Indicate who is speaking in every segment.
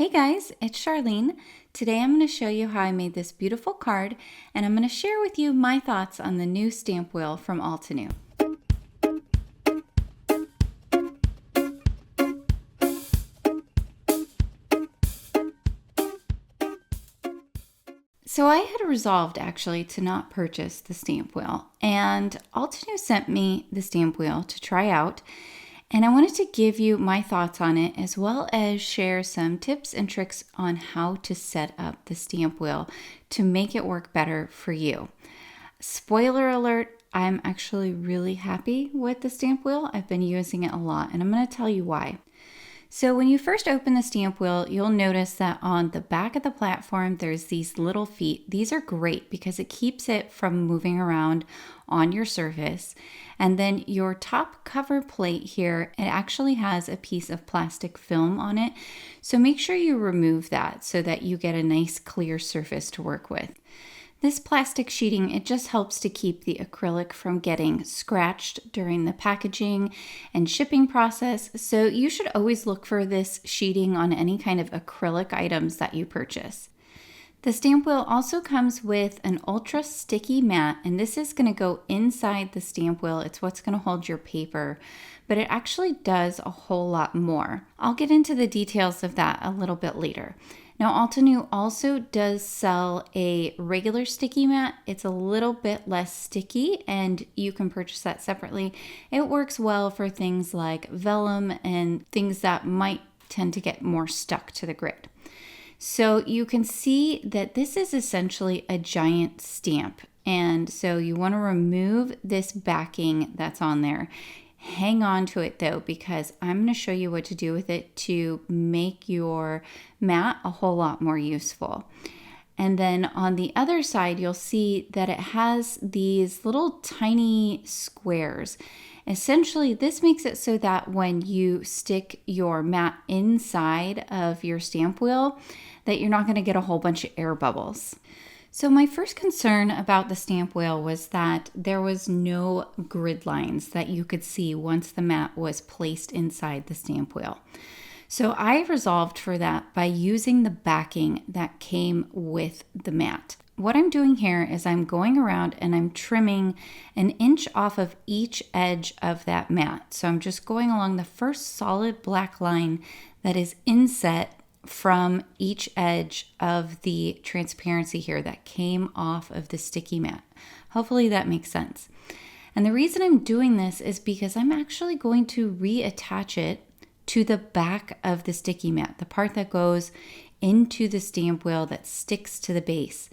Speaker 1: Hey guys, it's Charlene. Today I'm going to show you how I made this beautiful card, and I'm going to share with you my thoughts on the new stamp wheel from Altenew. So I had resolved actually to not purchase the stamp wheel, and Altenew sent me the stamp wheel to try out. And I wanted to give you my thoughts on it, as well as share some tips and tricks on how to set up the stamp wheel to make it work better for you. Spoiler alert, I'm actually really happy with the stamp wheel. I've been using it a lot, and I'm going to tell you why. So when you first open the stamp wheel, you'll notice that on the back of the platform, there's these little feet. These are great because it keeps it from moving around on your surface. And then your top cover plate here, it actually has a piece of plastic film on it. So make sure you remove that so that you get a nice clear surface to work with. This plastic sheeting, it just helps to keep the acrylic from getting scratched during the packaging and shipping process. So you should always look for this sheeting on any kind of acrylic items that you purchase. The stamp wheel also comes with an ultra sticky mat, and this is going to go inside the stamp wheel. It's what's going to hold your paper, but it actually does a whole lot more. I'll get into the details of that a little bit later. Now, Altenew also does sell a regular sticky mat. It's a little bit less sticky, and you can purchase that separately. It works well for things like vellum and things that might tend to get more stuck to the grid. So you can see that this is essentially a giant stamp. And so you want to remove this backing that's on there. Hang on to it though, because I'm going to show you what to do with it to make your mat a whole lot more useful. And then on the other side, you'll see that it has these little tiny squares. Essentially, this makes it so that when you stick your mat inside of your stamp wheel, that you're not going to get a whole bunch of air bubbles. So my first concern about the stamp wheel was that there was no grid lines that you could see once the mat was placed inside the stamp wheel. So I resolved for that by using the backing that came with the mat. What I'm doing here is I'm going around and I'm trimming 1 inch off of each edge of that mat. So I'm just going along the first solid black line that is inset from each edge of the transparency here that came off of the sticky mat. Hopefully that makes sense. And the reason I'm doing this is because I'm actually going to reattach it to the back of the sticky mat, the part that goes into the stamp wheel that sticks to the base.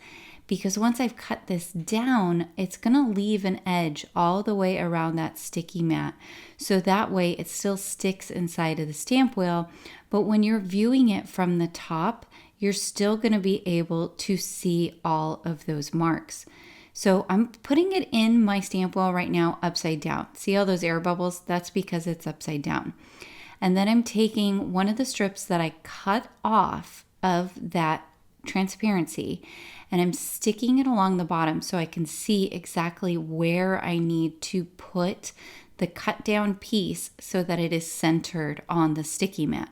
Speaker 1: Because once I've cut this down, it's going to leave an edge all the way around that sticky mat. So that way it still sticks inside of the stamp wheel, but when you're viewing it from the top, you're still going to be able to see all of those marks. So I'm putting it in my stamp wheel right now upside down. See all those air bubbles? That's because it's upside down. And then I'm taking one of the strips that I cut off of that transparency, and I'm sticking it along the bottom so I can see exactly where I need to put the cut down piece so that it is centered on the sticky mat.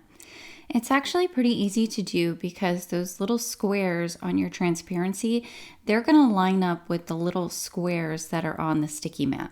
Speaker 1: It's actually pretty easy to do because those little squares on your transparency, they're going to line up with the little squares that are on the sticky mat.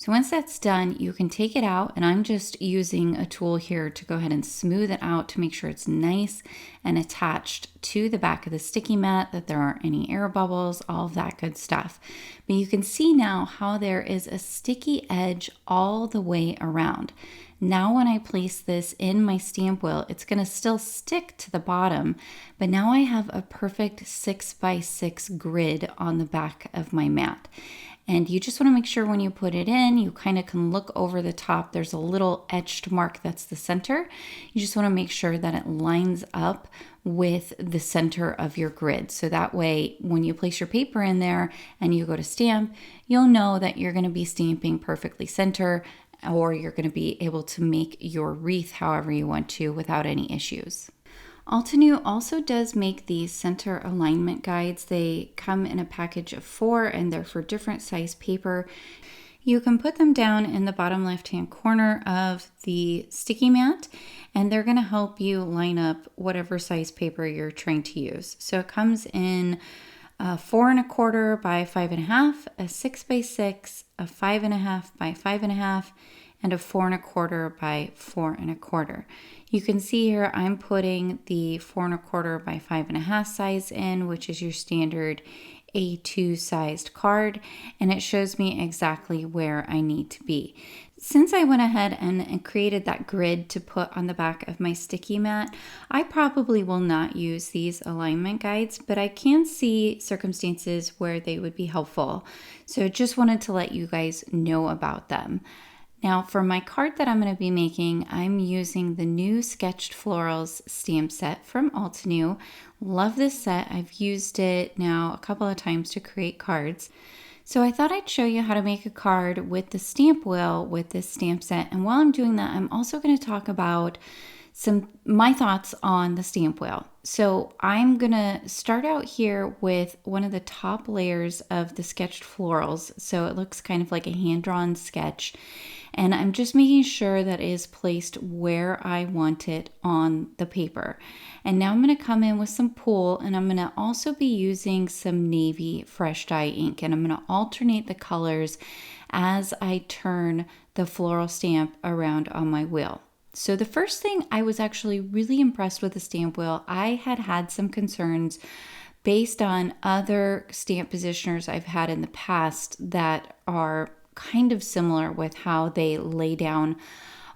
Speaker 1: So once that's done, you can take it out, and I'm just using a tool here to go ahead and smooth it out to make sure it's nice and attached to the back of the sticky mat, that there aren't any air bubbles, all of that good stuff. But you can see now how there is a sticky edge all the way around. Now when I place this in my stamp wheel, it's going to still stick to the bottom, but now I have a perfect 6x6 grid on the back of my mat. And you just want to make sure when you put it in, you kind of can look over the top. There's a little etched mark that's the center. You just want to make sure that it lines up with the center of your grid. So that way, when you place your paper in there and you go to stamp, you'll know that you're going to be stamping perfectly center, or you're going to be able to make your wreath however you want to without any issues. Altenew also does make these center alignment guides. They come in a package of 4, and they're for different size paper. You can put them down in the bottom left-hand corner of the sticky mat, and they're going to help you line up whatever size paper you're trying to use. So it comes in a 4 1/4 by 5 1/2, a 6 by 6, a 5 1/2 by 5 1/2, and a 4 1/4 by 4 1/4. You can see here I'm putting the 4 1/4 by 5 1/2 size in, which is your standard A2 sized card, and it shows me exactly where I need to be. Since I went ahead and created that grid to put on the back of my sticky mat, I probably will not use these alignment guides, but I can see circumstances where they would be helpful. So just wanted to let you guys know about them. Now for my card that I'm going to be making, I'm using the new Sketched Florals stamp set from Altenew. Love this set. I've used it now a couple of times to create cards. So I thought I'd show you how to make a card with the stamp wheel with this stamp set. And while I'm doing that, I'm also going to talk about my thoughts on the stamp wheel. So I'm gonna start out here with one of the top layers of the Sketched Florals. So it looks kind of like a hand-drawn sketch. And I'm just making sure that it is placed where I want it on the paper. And now I'm gonna come in with some Pool, and I'm gonna also be using some navy fresh dye ink. And I'm gonna alternate the colors as I turn the floral stamp around on my wheel. So the first thing, I was actually really impressed with the stamp wheel. I had some concerns based on other stamp positioners I've had in the past that are kind of similar with how they lay down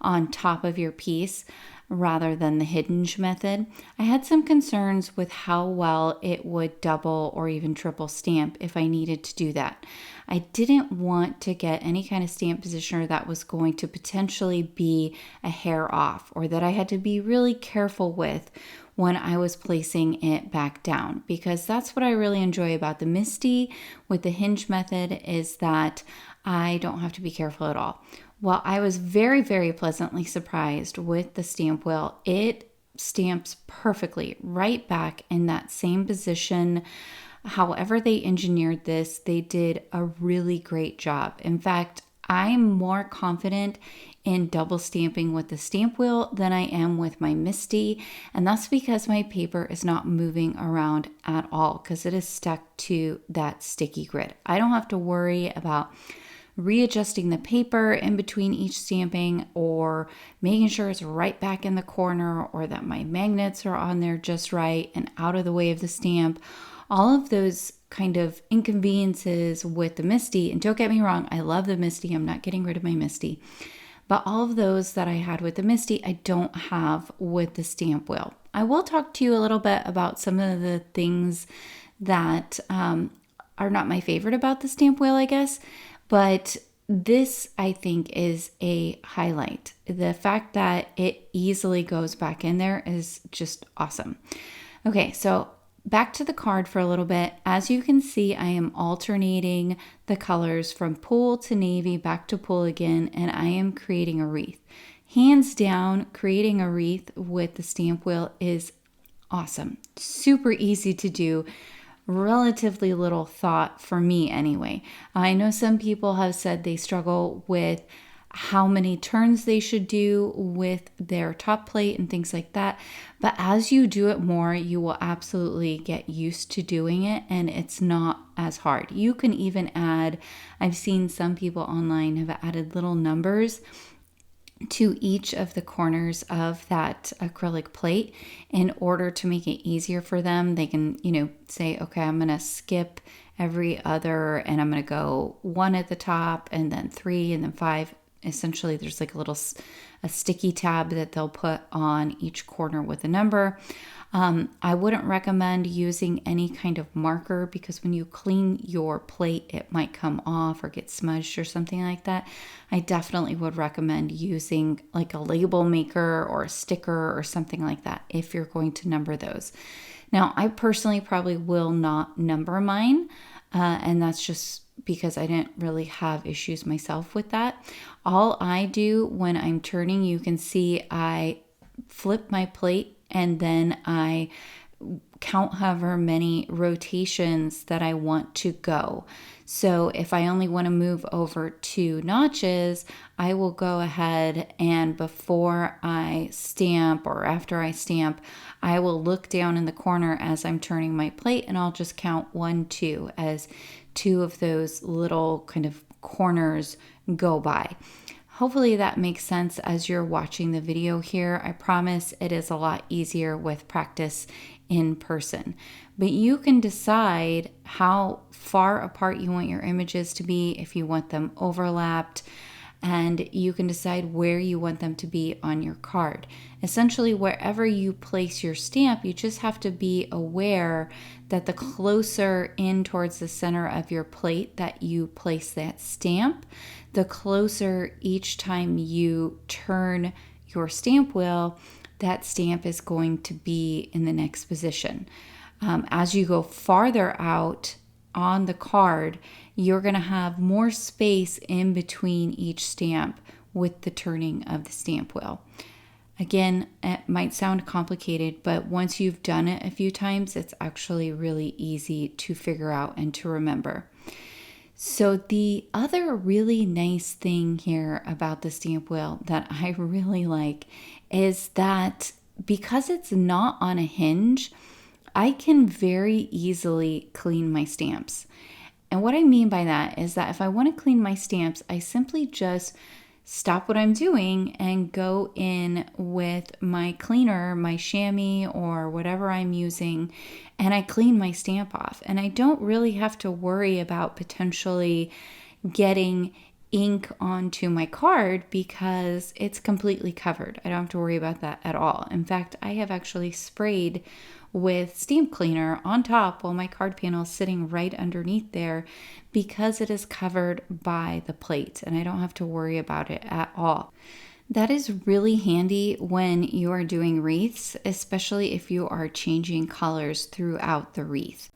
Speaker 1: on top of your piece rather than the hinge method. I had some concerns with how well it would double or even triple stamp if I needed to do that. I didn't want to get any kind of stamp positioner that was going to potentially be a hair off, or that I had to be really careful with when I was placing it back down, because that's what I really enjoy about the Misty with the hinge method, is that I don't have to be careful at all. Well, I was very, very pleasantly surprised with the stamp wheel. It stamps perfectly right back in that same position. However they engineered this, they did a really great job. In fact, I'm more confident in double stamping with the stamp wheel than I am with my Misty, and that's because my paper is not moving around at all because it is stuck to that sticky grid. I don't have to worry about readjusting the paper in between each stamping, or making sure it's right back in the corner, or that my magnets are on there just right and out of the way of the stamp. All of those kind of inconveniences with the Misty, and don't get me wrong, I love the Misty, I'm not getting rid of my Misty, but all of those that I had with the Misty, I don't have with the stamp wheel. I will talk to you a little bit about some of the things that are not my favorite about the stamp wheel, I guess. But this, I think, is a highlight. The fact that it easily goes back in there is just awesome. Okay, so back to the card for a little bit. As you can see, I am alternating the colors from Pool to navy, back to Pool again, and I am creating a wreath. Hands down, creating a wreath with the stamp wheel is awesome. Super easy to do. Relatively little thought for me anyway. I know some people have said they struggle with how many turns they should do with their top plate and things like that. But as you do it more, you will absolutely get used to doing it, and it's not as hard. You can even add, I've seen some people online have added little numbers to each of the corners of that acrylic plate in order to make it easier for them. They can, say, okay, I'm going to skip every other, and I'm going to go 1 at the top, and then 3, and then 5. Essentially, there's like a sticky tab that they'll put on each corner with a number. I wouldn't recommend using any kind of marker, because when you clean your plate, it might come off or get smudged or something like that. I definitely would recommend using like a label maker or a sticker or something like that if you're going to number those. Now, I personally probably will not number mine, and that's just because I didn't really have issues myself with that. All I do when I'm turning, you can see I flip my plate, and then I count however many rotations that I want to go. So if I only want to move over 2 notches, I will go ahead and before I stamp or after I stamp, I will look down in the corner as I'm turning my plate and I'll just count 1, 2 as 2 of those little kind of corners go by. Hopefully that makes sense as you're watching the video here. I promise it is a lot easier with practice in person. But you can decide how far apart you want your images to be, if you want them overlapped, and you can decide where you want them to be on your card. Essentially, wherever you place your stamp, you just have to be aware that the closer in towards the center of your plate that you place that stamp, the closer each time you turn your stamp wheel, that stamp is going to be in the next position. As you go farther out on the card, you're going to have more space in between each stamp with the turning of the stamp wheel. Again, it might sound complicated, but once you've done it a few times, it's actually really easy to figure out and to remember. So the other really nice thing here about the stamp wheel that I really like is that because it's not on a hinge, I can very easily clean my stamps. And what I mean by that is that if I want to clean my stamps, I simply just stop what I'm doing and go in with my cleaner, my chamois or whatever I'm using, and I clean my stamp off. And I don't really have to worry about potentially getting ink onto my card because it's completely covered. I don't have to worry about that at all. In fact, I have actually sprayed with stamp cleaner on top while my card panel is sitting right underneath there because it is covered by the plate and I don't have to worry about it at all. That is really handy when you are doing wreaths, especially if you are changing colors throughout the wreath.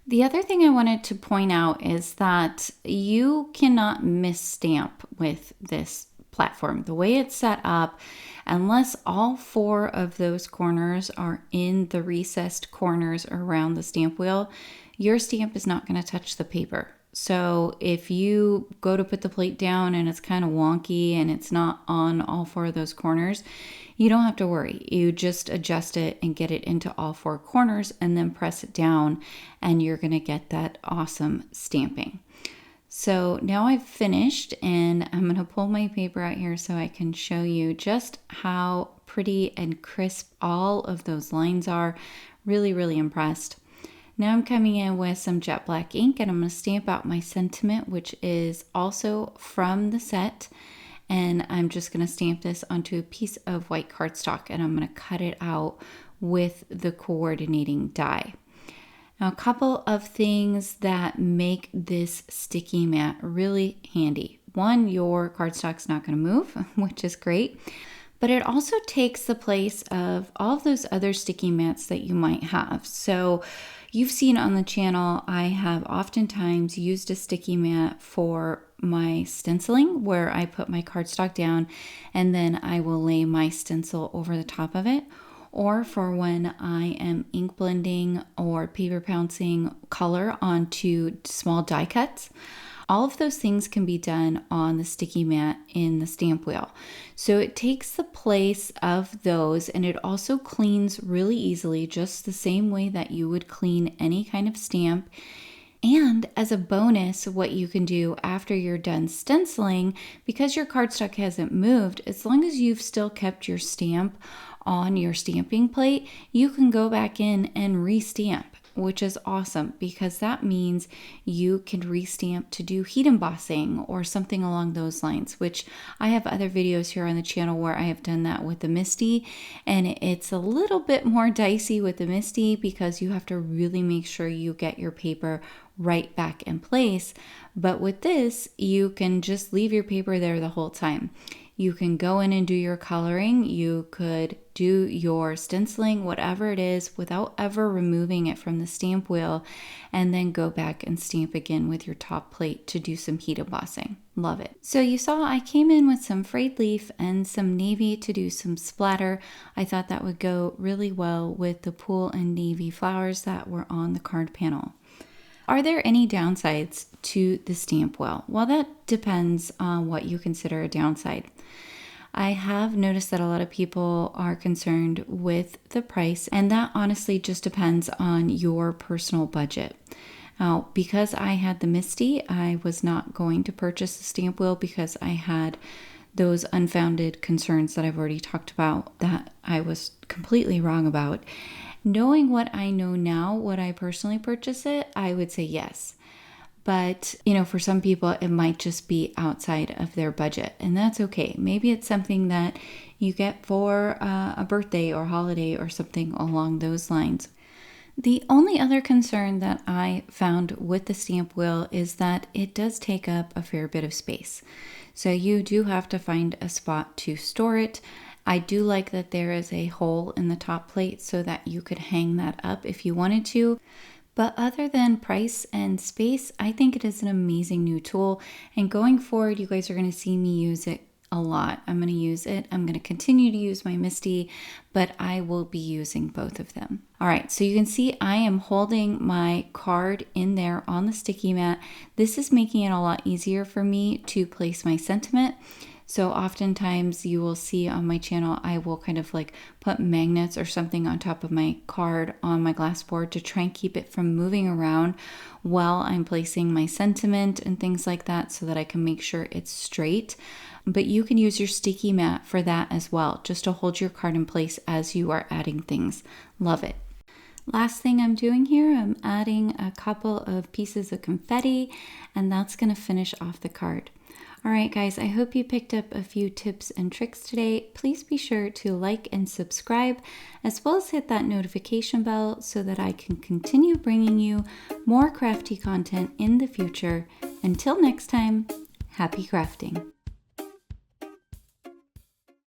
Speaker 1: The other thing I wanted to point out is that you cannot misstamp with this platform. The way it's set up, unless all 4 of those corners are in the recessed corners around the stamp wheel, your stamp is not going to touch the paper. So if you go to put the plate down and it's kind of wonky and it's not on all 4 of those corners, you don't have to worry. You just adjust it and get it into all 4 corners and then press it down and you're going to get that awesome stamping. So now I've finished and I'm going to pull my paper out here so I can show you just how pretty and crisp all of those lines are. Really, really impressed. Now I'm coming in with some jet black ink and I'm going to stamp out my sentiment, which is also from the set. And I'm just going to stamp this onto a piece of white cardstock and I'm going to cut it out with the coordinating die. Now, a couple of things that make this sticky mat really handy. One, your cardstock's not going to move, which is great, but it also takes the place of all of those other sticky mats that you might have. So you've seen on the channel, I have oftentimes used a sticky mat for my stenciling where I put my cardstock down and then I will lay my stencil over the top of it. Or for when I am ink blending or paper pouncing color onto small die cuts. All of those things can be done on the sticky mat in the stamp wheel. So it takes the place of those and it also cleans really easily, just the same way that you would clean any kind of stamp. And as a bonus, what you can do after you're done stenciling, because your cardstock hasn't moved, as long as you've still kept your stamp on your stamping plate, you can go back in and restamp, which is awesome because that means you can restamp to do heat embossing or something along those lines, which I have other videos here on the channel where I have done that with the Misty, and it's a little bit more dicey with the Misty because you have to really make sure you get your paper right back in place. But with this, you can just leave your paper there the whole time. You can go in and do your coloring. You could do your stenciling, whatever it is, without ever removing it from the stamp wheel, and then go back and stamp again with your top plate to do some heat embossing. Love it. So you saw I came in with some frayed leaf and some navy to do some splatter. I thought that would go really well with the pool and navy flowers that were on the card panel. Are there any downsides to the stamp wheel? Well, that depends on what you consider a downside. I have noticed that a lot of people are concerned with the price, and that honestly just depends on your personal budget. Now, because I had the Misty, I was not going to purchase the stamp wheel because I had those unfounded concerns that I've already talked about that I was completely wrong about. Knowing what I know now, would I personally purchase it? I would say yes. But, for some people, it might just be outside of their budget, and that's okay. Maybe it's something that you get for a birthday or holiday or something along those lines. The only other concern that I found with the stamp wheel is that it does take up a fair bit of space. So you do have to find a spot to store it. I do like that there is a hole in the top plate so that you could hang that up if you wanted to. But other than price and space, I think it is an amazing new tool. And going forward, you guys are going to see me use it a lot. I'm going to use it. I'm going to continue to use my Misty, but I will be using both of them. All right, so you can see I am holding my card in there on the sticky mat. This is making it a lot easier for me to place my sentiment. So oftentimes you will see on my channel, I will kind of like put magnets or something on top of my card on my glass board to try and keep it from moving around while I'm placing my sentiment and things like that so that I can make sure it's straight. But you can use your sticky mat for that as well, just to hold your card in place as you are adding things. Love it. Last thing I'm doing here, I'm adding a couple of pieces of confetti, and that's going to finish off the card. All right, guys, I hope you picked up a few tips and tricks today. Please be sure to like and subscribe, as well as hit that notification bell so that I can continue bringing you more crafty content in the future. Until next time, happy crafting.